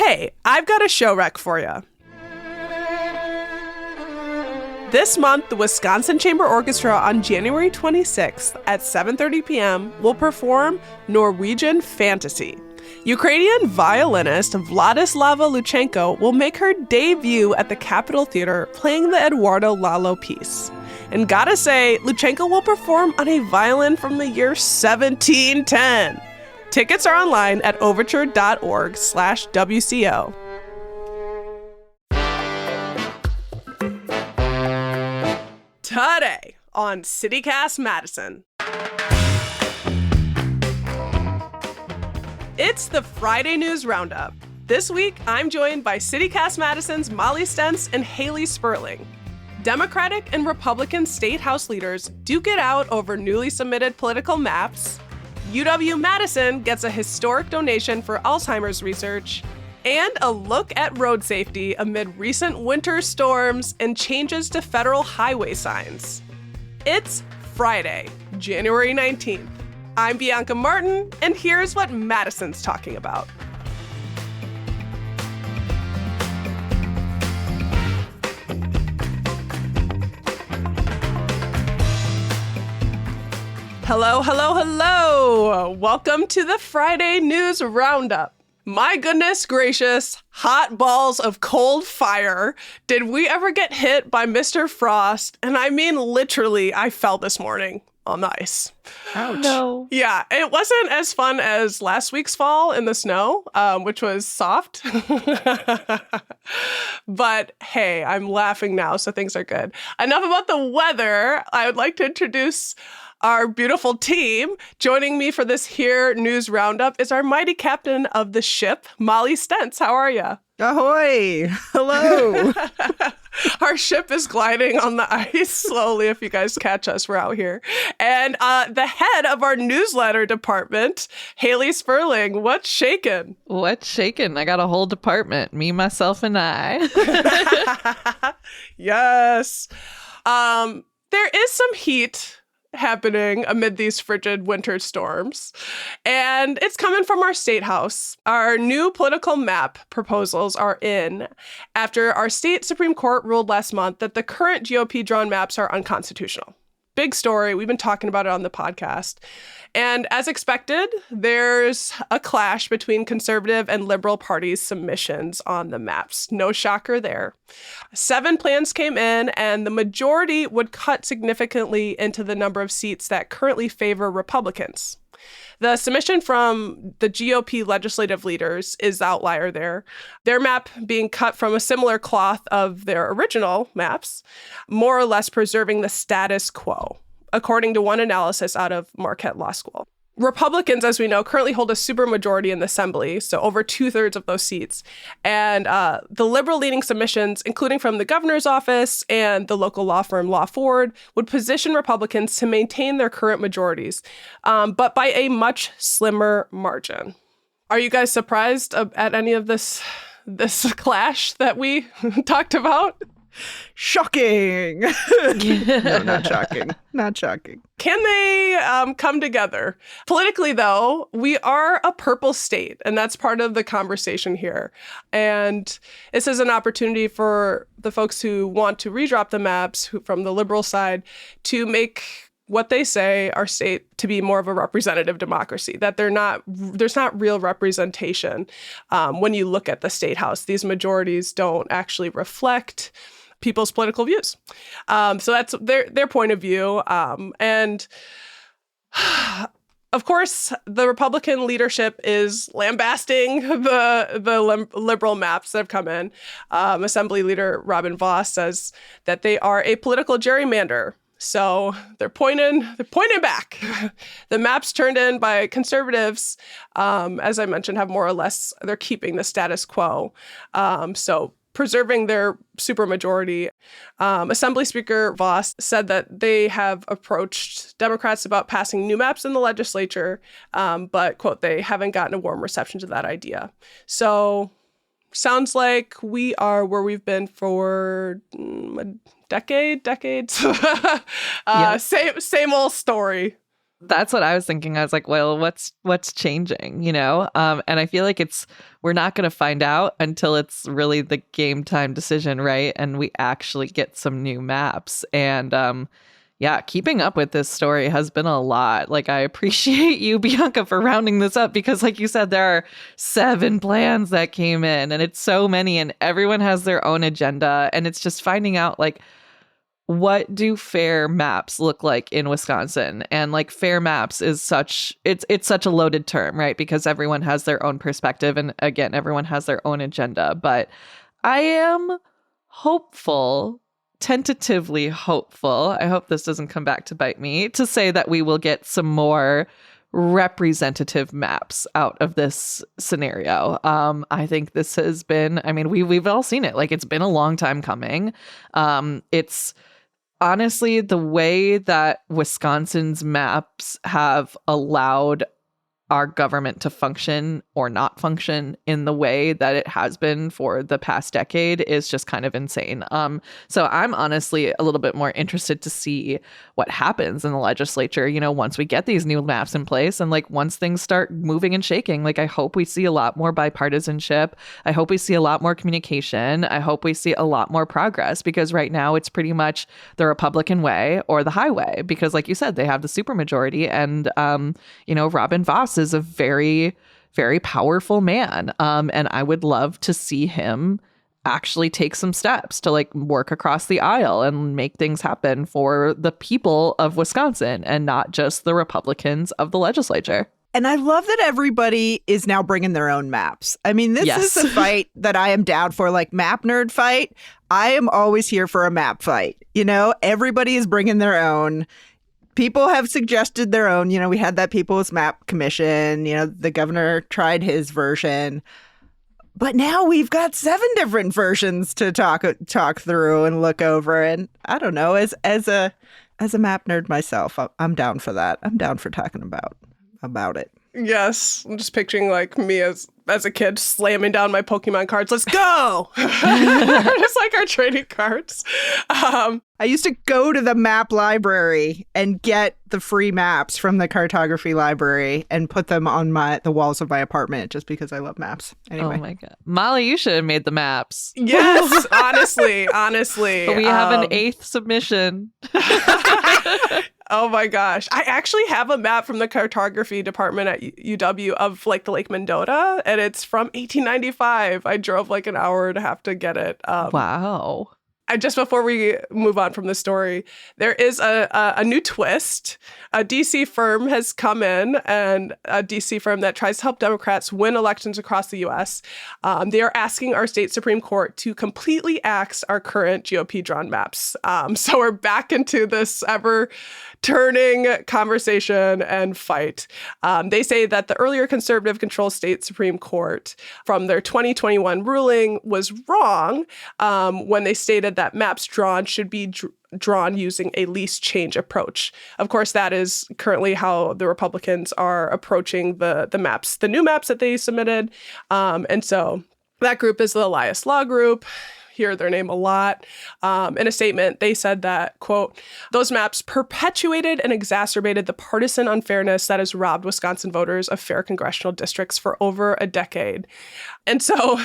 Hey, I've got a show rec for you. This month, the Wisconsin Chamber Orchestra on January 26th at 7:30 p.m. will perform Norwegian Fantasy. Ukrainian violinist Vladislava Luchenko will make her debut at the Capitol Theater playing the Eduardo Lalo piece. And gotta say, Luchenko will perform on a violin from the year 1710. Tickets are online at overture.org/WCO. Today on CityCast Madison. It's the Friday News Roundup. This week, I'm joined by CityCast Madison's Molly Stentz and Hayley Sperling. Democratic and Republican state house leaders duke it out over newly submitted political maps. UW-Madison gets a historic donation for Alzheimer's research. And a look at road safety amid recent winter storms and changes to federal highway signs. It's Friday, January 19th. I'm Bianca Martin, and here's what Madison's talking about. Hello, hello, hello. Welcome to the Friday News Roundup. My goodness gracious, hot balls of cold fire. Did we ever get hit by Mr. Frost? And I mean, literally, I fell this morning on the ice. Ouch. No. Yeah, it wasn't as fun as last week's fall in the snow, which was soft. But hey, I'm laughing now, so things are good. Enough about the weather. I would like to introduce our beautiful team. Joining me for this here news roundup is our mighty captain of the ship, Molly Stentz. How are you? Ahoy! Hello! Our ship is gliding on the ice slowly. If you guys catch us, we're out here. And the head of our newsletter department, Hayley Sperling. What's shaking? What's shaking? I got a whole department. Me, myself, and I. Yes. There is some heat happening amid these frigid winter storms. And it's coming from our state house. Our new political map proposals are in after our state Supreme Court ruled last month that the current GOP drawn maps are unconstitutional. Big story. We've been talking about it on the podcast. And as expected, there's a clash between conservative and liberal parties' submissions on the maps. No shocker there. 7 plans came in, and the majority would cut significantly into the number of seats that currently favor Republicans. The submission from the GOP legislative leaders is the outlier there. Their map being cut from a similar cloth of their original maps, more or less preserving the status quo, according to one analysis out of Marquette Law School. Republicans, as we know, currently hold a supermajority in the Assembly, so over 2/3 of those seats. And the liberal-leaning submissions, including from the governor's office and the local law firm Law Ford, would position Republicans to maintain their current majorities, but by a much slimmer margin. Are you guys surprised at any of this clash that we talked about? Shocking! No, not shocking. Not shocking. Can they come together? Politically, though, we are a purple state, and that's part of the conversation here. And this is an opportunity for the folks who want to redrop the maps from the liberal side to make what they say our state to be more of a representative democracy, that there's not real representation when you look at the state house. These majorities don't actually reflect people's political views. So that's their point of view. And of course, the Republican leadership is lambasting the liberal maps that have come in. Assembly Leader Robin Vos says that they are a political gerrymander. So they're pointing back. The maps turned in by conservatives, as I mentioned, have more or less, they're keeping the status quo. So preserving their supermajority. Assembly Speaker Vos said that they have approached Democrats about passing new maps in the legislature, but, quote, they haven't gotten a warm reception to that idea. So sounds like we are where we've been for decades. Yeah. Same old story. That's what I was thinking. I was like, well, what's changing, you know? And I feel like we're not going to find out until it's really the game time decision, right? And we actually get some new maps. And yeah, keeping up with this story has been a lot. Like, I appreciate you, Bianca, for rounding this up because, like you said, there are 7 plans that came in, and it's so many, and everyone has their own agenda. And it's just finding out, like, what do fair maps look like in Wisconsin? And like fair maps is it's such a loaded term, right? Because everyone has their own perspective. And again, everyone has their own agenda. But I am hopeful, tentatively hopeful. I hope this doesn't come back to bite me, to say that we will get some more representative maps out of this scenario. I think this has been, I mean, we've all seen it. Like, it's been a long time coming. It's honestly, the way that Wisconsin's maps have allowed our government to function or not function in the way that it has been for the past decade is just kind of insane. So I'm honestly a little bit more interested to see what happens in the legislature, you know, once we get these new maps in place and like once things start moving and shaking. Like, I hope we see a lot more bipartisanship. I hope we see a lot more communication. I hope we see a lot more progress, because right now it's pretty much the Republican way or the highway, because like you said, they have the supermajority, and you know, Robin Vos is a very, very powerful man. And I would love to see him actually take some steps to like work across the aisle and make things happen for the people of Wisconsin and not just the Republicans of the legislature. And I love that everybody is now bringing their own maps. I mean, this is a fight that I am down for, like map nerd fight. I am always here for a map fight. You know, everybody is bringing their own. People have suggested their own. You know, we had that People's Map Commission. You know, the governor tried his version. But now we've got 7 different versions to talk through and look over. And I don't know, as a map nerd myself, I'm down for that. I'm down for talking about it. Yes, I'm just picturing like me as a kid slamming down my Pokemon cards. Let's go! Just like our trading cards. I used to go to the map library and get the free maps from the cartography library and put them on the walls of my apartment just because I love maps. Anyway. Oh my God. Molly, you should have made the maps. Yes, honestly. But we have an 8th submission. Oh my gosh. I actually have a map from the cartography department at UW of like the Lake Mendota, and it's from 1895. I drove like an hour and a half to get it. Wow. Just before we move on from the story, there is a new twist. A DC firm has come in, and a DC firm that tries to help Democrats win elections across the U.S. They are asking our state Supreme Court to completely axe our current GOP drawn maps. So we're back into this ever-turning conversation and fight. They say that the earlier conservative-controlled state Supreme Court from their 2021 ruling was wrong when they stated that maps drawn should be drawn using a least change approach. Of course, that is currently how the Republicans are approaching the maps, the new maps that they submitted. And so that group is the Elias Law Group. Hear their name a lot. In a statement, they said that, quote, those maps perpetuated and exacerbated the partisan unfairness that has robbed Wisconsin voters of fair congressional districts for over a decade. And so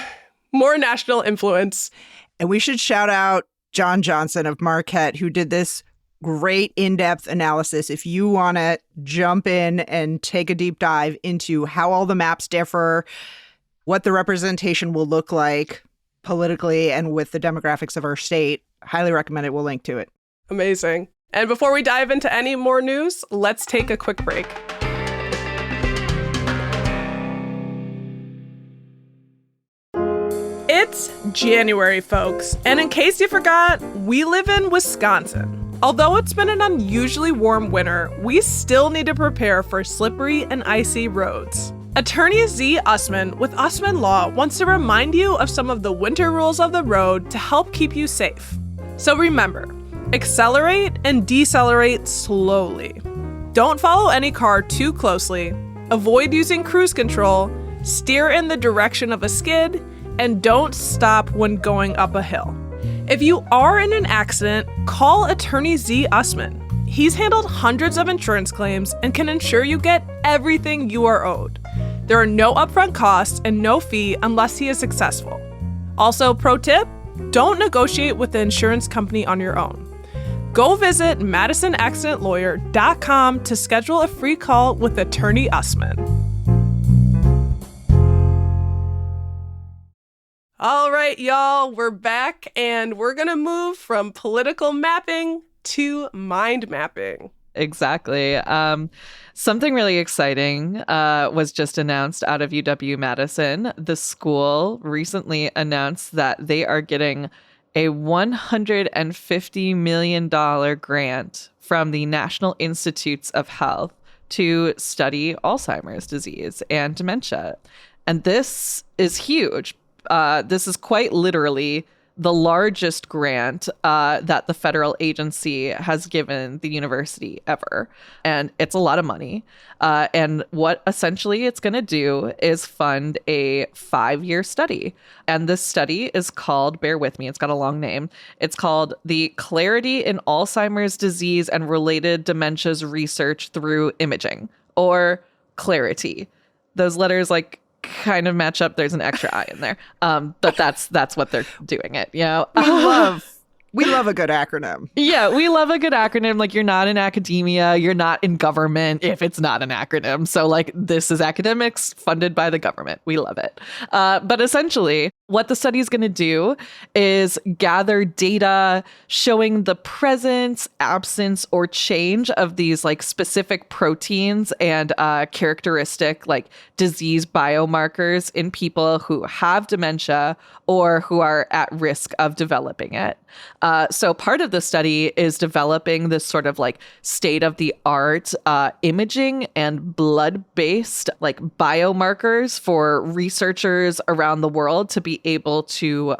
more national influence. And we should shout out John Johnson of Marquette, who did this great in-depth analysis. If you want to jump in and take a deep dive into how all the maps differ, what the representation will look like politically and with the demographics of our state, highly recommend it. We'll link to it. Amazing. And before we dive into any more news, let's take a quick break. It's January, folks, and in case you forgot, we live in Wisconsin. Although it's been an unusually warm winter, we still need to prepare for slippery and icy roads. Attorney Z. Usman with Usman Law wants to remind you of some of the winter rules of the road to help keep you safe. So remember, accelerate and decelerate slowly. Don't follow any car too closely, avoid using cruise control, steer in the direction of a skid, and don't stop when going up a hill. If you are in an accident, call Attorney Z. Usman. He's handled hundreds of insurance claims and can ensure you get everything you are owed. There are no upfront costs and no fee unless he is successful. Also, pro tip, don't negotiate with the insurance company on your own. Go visit MadisonAccidentLawyer.com to schedule a free call with Attorney Usman. All right, y'all, we're back, and we're going to move from political mapping to mind mapping. Exactly. Something really exciting was just announced out of UW-Madison. The school recently announced that they are getting a $150 million grant from the National Institutes of Health to study Alzheimer's disease and dementia. And this is huge. This is quite literally the largest grant that the federal agency has given the university ever. And it's a lot of money. And what essentially it's going to do is fund a 5-year study. And this study is called, bear with me, it's got a long name. It's called the Clarity in Alzheimer's Disease and Related Dementias Research Through Imaging, or Clarity. Those letters kind of match up. There's an extra I in there. But that's what they're doing it, you know. We love a good acronym. Yeah, we love a good acronym. You're not in academia, you're not in government if it's not an acronym. So this is academics funded by the government. We love it. But essentially, what the study is going to do is gather data showing the presence, absence, or change of these specific proteins and characteristic disease biomarkers in people who have dementia or who are at risk of developing it. So part of the study is developing this sort of state-of-the-art imaging and blood-based biomarkers for researchers around the world to be able to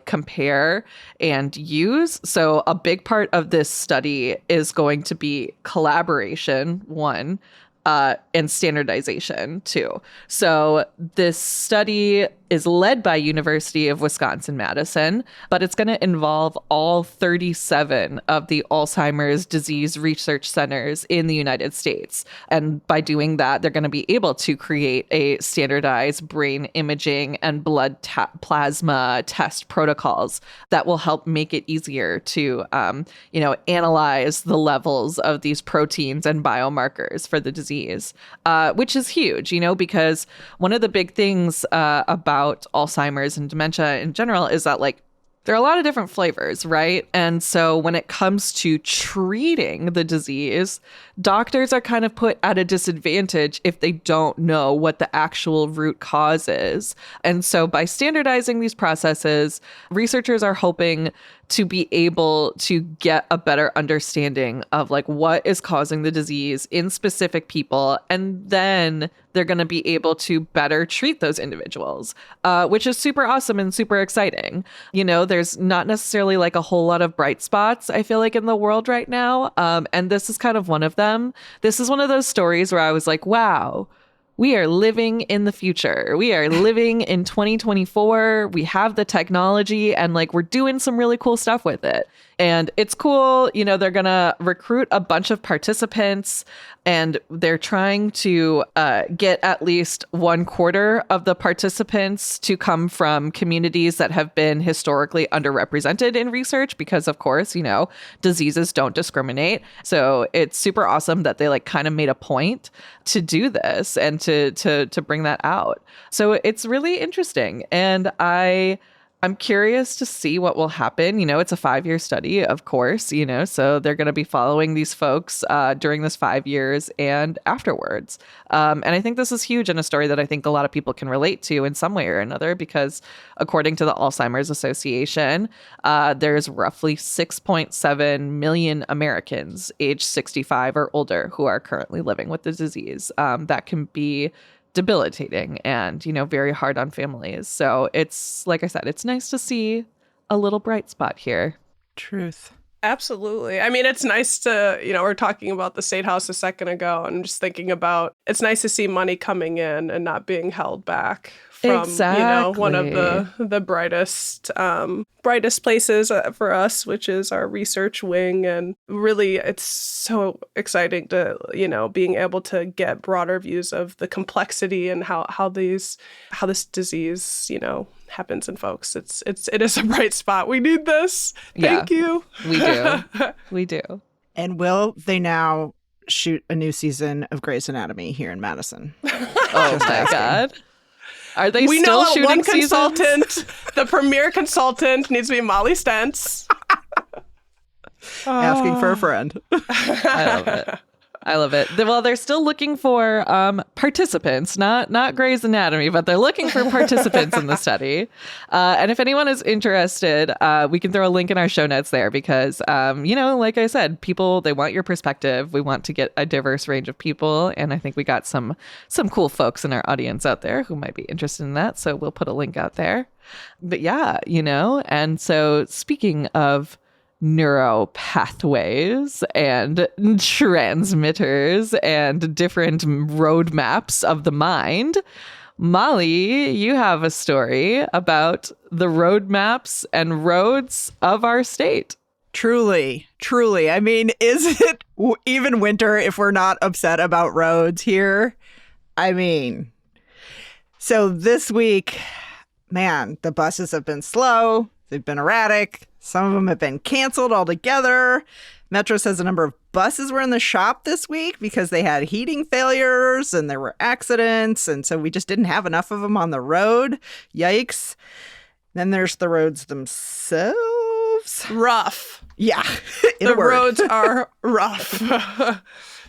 compare and use. So a big part of this study is going to be collaboration, one, and standardization, too. So this study is led by University of Wisconsin-Madison, but it's going to involve all 37 of the Alzheimer's disease research centers in the United States. And by doing that, they're going to be able to create a standardized brain imaging and blood plasma test protocols that will help make it easier to, analyze the levels of these proteins and biomarkers for the disease, which is huge, because one of the big things about Alzheimer's and dementia in general is that there are a lot of different flavors, right? And so when it comes to treating the disease, doctors are kind of put at a disadvantage if they don't know what the actual root cause is. And so by standardizing these processes, researchers are hoping to be able to get a better understanding of what is causing the disease in specific people. And then they're going to be able to better treat those individuals, which is super awesome and super exciting. There's not necessarily a whole lot of bright spots, I feel in the world right now. And this is kind of one of them. This is one of those stories where I was wow, we are living in the future. We are living in 2024. We have the technology and we're doing some really cool stuff with it. And it's cool. They're going to recruit a bunch of participants and they're trying to get at least 1/4 of the participants to come from communities that have been historically underrepresented in research because, of course, diseases don't discriminate. So it's super awesome that they kind of made a point to do this and to bring that out. So it's really interesting. And I'm curious to see what will happen. It's a 5-year study, of course, so they're going to be following these folks during this 5 years and afterwards. And I think this is huge and a story that I think a lot of people can relate to in some way or another, because according to the Alzheimer's Association, there's roughly 6.7 million Americans aged 65 or older who are currently living with the disease. That can be debilitating and, very hard on families. So it's, like I said, it's nice to see a little bright spot here. Truth. Absolutely. I mean, it's nice to, we're talking about the State House a second ago and just thinking about, it's nice to see money coming in and not being held back from Exactly. one of the brightest places for us, which is our research wing. And really, it's so exciting to being able to get broader views of the complexity and how this disease happens in folks. It is a bright spot. We need this. Thank you. We do. And will they now shoot a new season of Grey's Anatomy here in Madison? Oh my God. Are they we still know that shooting one seasons? consultant, the premier consultant, needs to be Molly Stentz. Asking for a friend. I love it. Well, they're still looking for participants, not Grey's Anatomy, but they're looking for participants in the study. And if anyone is interested, we can throw a link in our show notes there because, like I said, people, they want your perspective. We want to get a diverse range of people. And I think we got some cool folks in our audience out there who might be interested in that. So we'll put a link out there. But yeah, and so speaking of neuro pathways and transmitters and different roadmaps of the mind, Molly, you have a story about the roadmaps and roads of our state. Truly. I mean, is it even winter if we're not upset about roads here? I mean, so this week, man, the buses have been slow. They've been erratic. Some of them have been canceled altogether. Metro says a number of buses were in the shop this week because they had heating failures and there were accidents. And so we just didn't have enough of them on the road. Yikes. Then there's the roads themselves. Rough. Yeah. The roads are rough.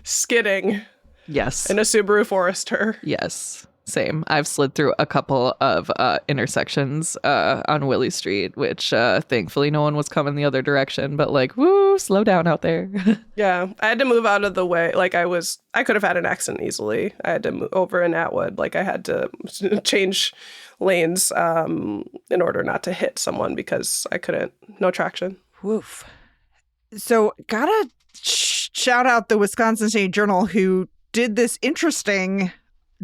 Skidding. Yes. In a Subaru Forester. Yes. Same. I've slid through a couple of intersections on Willie Street, which thankfully no one was coming the other direction. But woo, slow down out there. Yeah, I had to move out of the way. I could have had an accident easily. I had to move over in Atwood. I had to change lanes in order not to hit someone because I couldn't. No traction. Woof. So gotta shout out the Wisconsin State Journal who did this interesting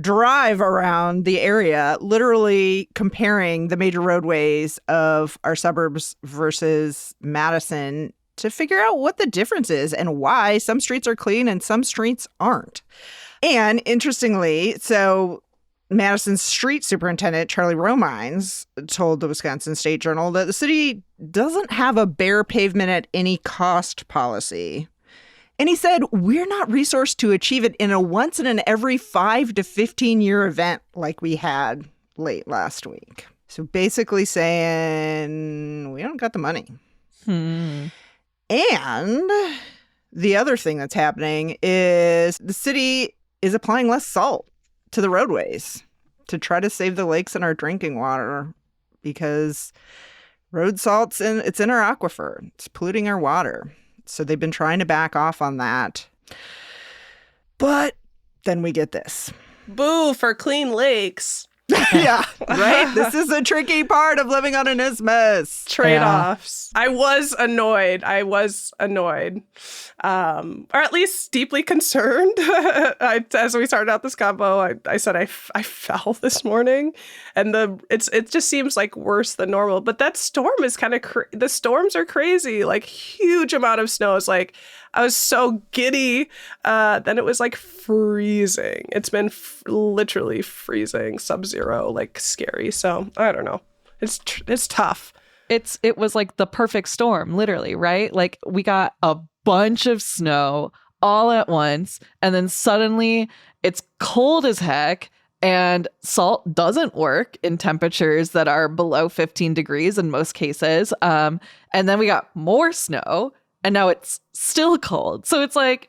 drive around the area, literally comparing the major roadways of our suburbs versus Madison to figure out what the difference is and why some streets are clean and some streets aren't. And interestingly, so Madison's street superintendent, Charlie Romines, told the Wisconsin State Journal that the city doesn't have a bare pavement at any cost policy. And he said, we're not resourced to achieve it in a once in an every 5 to 15 year event like we had late last week. So basically saying we don't got the money. And the other thing that's happening is the city is applying less salt to the roadways to try to save the lakes and our drinking water because road salt's it's in our aquifer. It's polluting our water. So they've been trying to back off on that. But then we get this. Boo for clean lakes. Yeah, right? This is a tricky part of living on an isthmus. Trade-offs. Yeah. I was annoyed. Or at least deeply concerned. As we started out this combo, I said I fell this morning. And it just seems worse than normal. But that storm is kind of the storms are crazy. Huge amount of snow. It's I was so giddy. Then it was freezing. It's been literally freezing, sub-zero, scary. So I don't know. It's tough. It was the perfect storm, literally, right? We got a bunch of snow all at once, and then suddenly it's cold as heck. And salt doesn't work in temperatures that are below 15 degrees in most cases. And then we got more snow. And now it's still cold. So it's I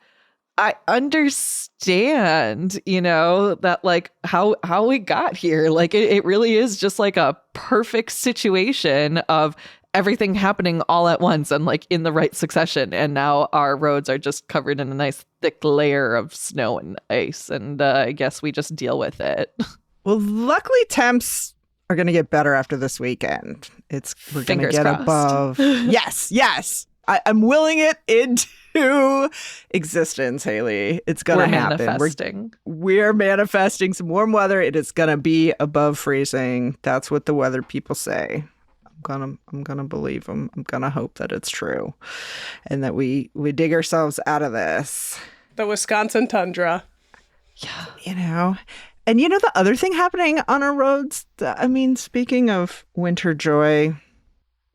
understand, that how we got here. It really is just a perfect situation of everything happening all at once and in the right succession. And now our roads are just covered in a nice thick layer of snow and ice. And I guess we just deal with it. Well, luckily temps are going to get better after this weekend. We're going to get crossed. above. Yes. I'm willing it into into existence, Hayley. It's going to happen. Manifesting. We're manifesting some warm weather. It is going to be above freezing. That's what the weather people say. I'm gonna believe them. I'm gonna hope that it's true, and that we dig ourselves out of this. The Wisconsin tundra. Yeah, and the other thing happening on our roads. Speaking of winter joy,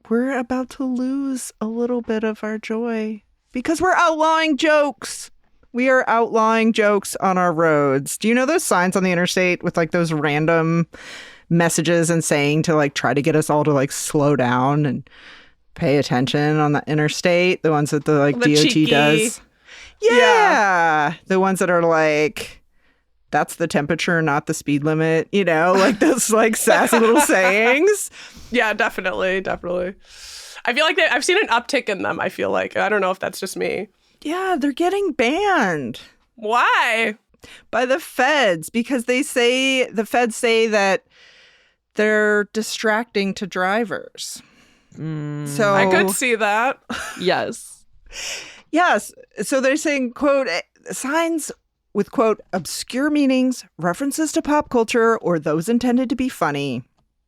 we're about to lose a little bit of our joy because we're outlawing jokes. We are outlawing jokes on our roads. Do you know those signs on the interstate with like those random messages and saying to like try to get us all to like slow down and pay attention on the interstate? The ones that the DOT cheeky does. Yeah. The ones that are like, that's the temperature, not the speed limit, like those like sassy little sayings. Yeah, definitely. I feel like I've seen an uptick in them. I feel like, I don't know if that's just me. Yeah, they're getting banned. Why? By the feds, because the feds say that they're distracting to drivers. So I could see that. Yes. So they're saying, quote, signs with, quote, obscure meanings, references to pop culture, or those intended to be funny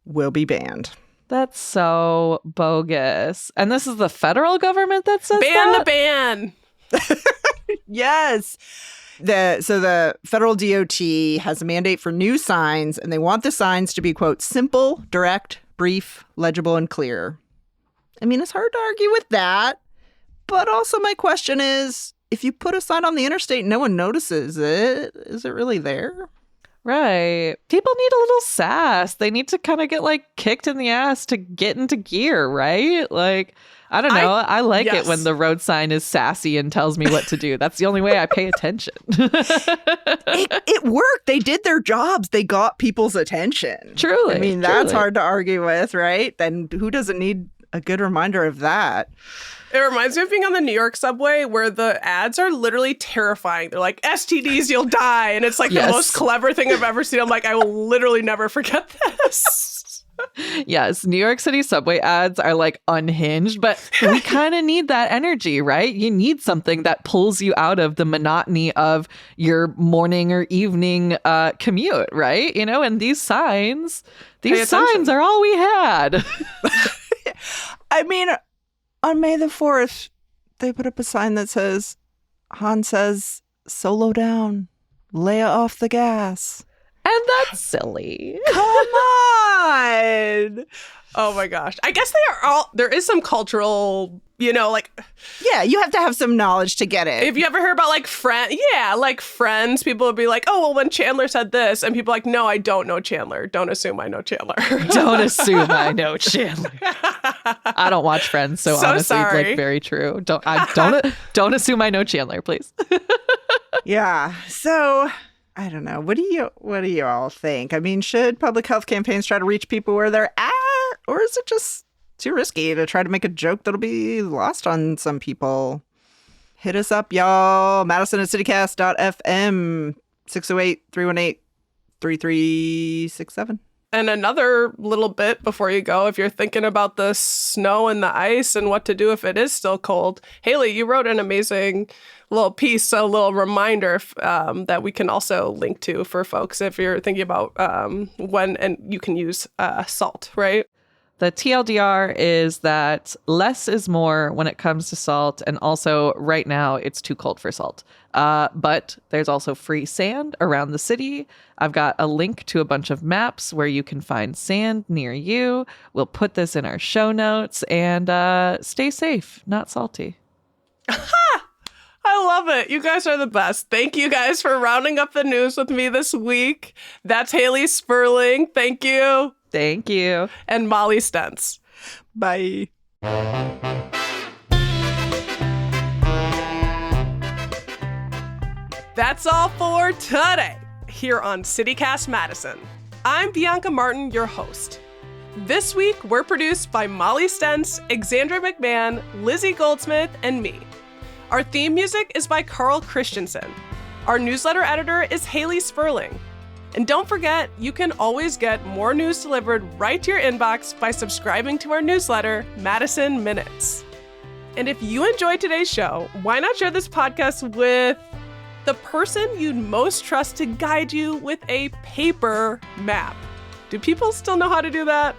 will be banned. That's so bogus. And this is the federal government that says ban that? the ban. Yes. So the federal DOT has a mandate for new signs, and they want the signs to be, quote, simple, direct, brief, legible, and clear. It's hard to argue with that. But also my question is, if you put a sign on the interstate and no one notices it, is it really there? Right. People need a little sass. They need to kind of get like kicked in the ass to get into gear, right? Like, I don't know. I like it when the road sign is sassy and tells me what to do. That's the only way I pay attention. It worked. They did their jobs. They got people's attention. Truly. That's hard to argue with, right? Then who doesn't need a good reminder of that? It reminds me of being on the New York subway where the ads are literally terrifying. They're like, STDs, you'll die. And it's like the most clever thing I've ever seen. I'm like, I will literally never forget this. Yes, New York City subway ads are like unhinged, but we kind of need that energy, right? You need something that pulls you out of the monotony of your morning or evening commute, right? And these signs are all we had. On May the 4th, they put up a sign that says, Han says, solo down, lay off the gas. And that's silly. Come on. Oh my gosh. I guess there is some cultural, Yeah, you have to have some knowledge to get it. If you ever hear about Friends, people would be like, oh, well, when Chandler said this, and people are like, no, I don't know Chandler. Don't assume I know Chandler. Don't assume I know Chandler. I don't watch Friends, so honestly, sorry. It's like very true. Don't assume I know Chandler, please. Yeah. So I don't know. What do you all think? Should public health campaigns try to reach people where they're at, or is it just too risky to try to make a joke that'll be lost on some people? Hit us up, y'all. Madison at citycast.fm 608-318-3367. And another little bit before you go, if you're thinking about the snow and the ice and what to do if it is still cold, Hayley, you wrote an amazing little piece, a little reminder that we can also link to for folks if you're thinking about when and you can use salt, right? The TLDR is that less is more when it comes to salt. And also right now it's too cold for salt. But there's also free sand around the city. I've got a link to a bunch of maps where you can find sand near you. We'll put this in our show notes, and stay safe, not salty. I love it. You guys are the best. Thank you guys for rounding up the news with me this week. That's Hayley Sperling. Thank you. Thank you. And Molly Stentz. Bye. That's all for today here on CityCast Madison. I'm Bianca Martin, your host. This week, we're produced by Molly Stentz, Xandra McMahon, Lizzie Goldsmith, and me. Our theme music is by Carl Christensen. Our newsletter editor is Hayley Sperling. And don't forget, you can always get more news delivered right to your inbox by subscribing to our newsletter, Madison Minutes. And if you enjoyed today's show, why not share this podcast with the person you'd most trust to guide you with a paper map? Do people still know how to do that?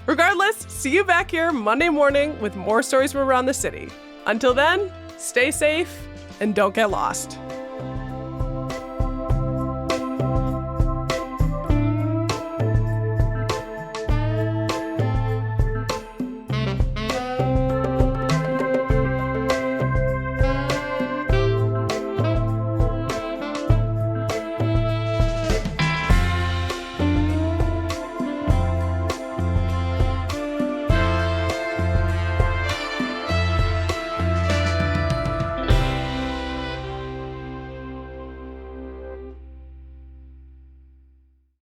Regardless, see you back here Monday morning with more stories from around the city. Until then, stay safe and don't get lost.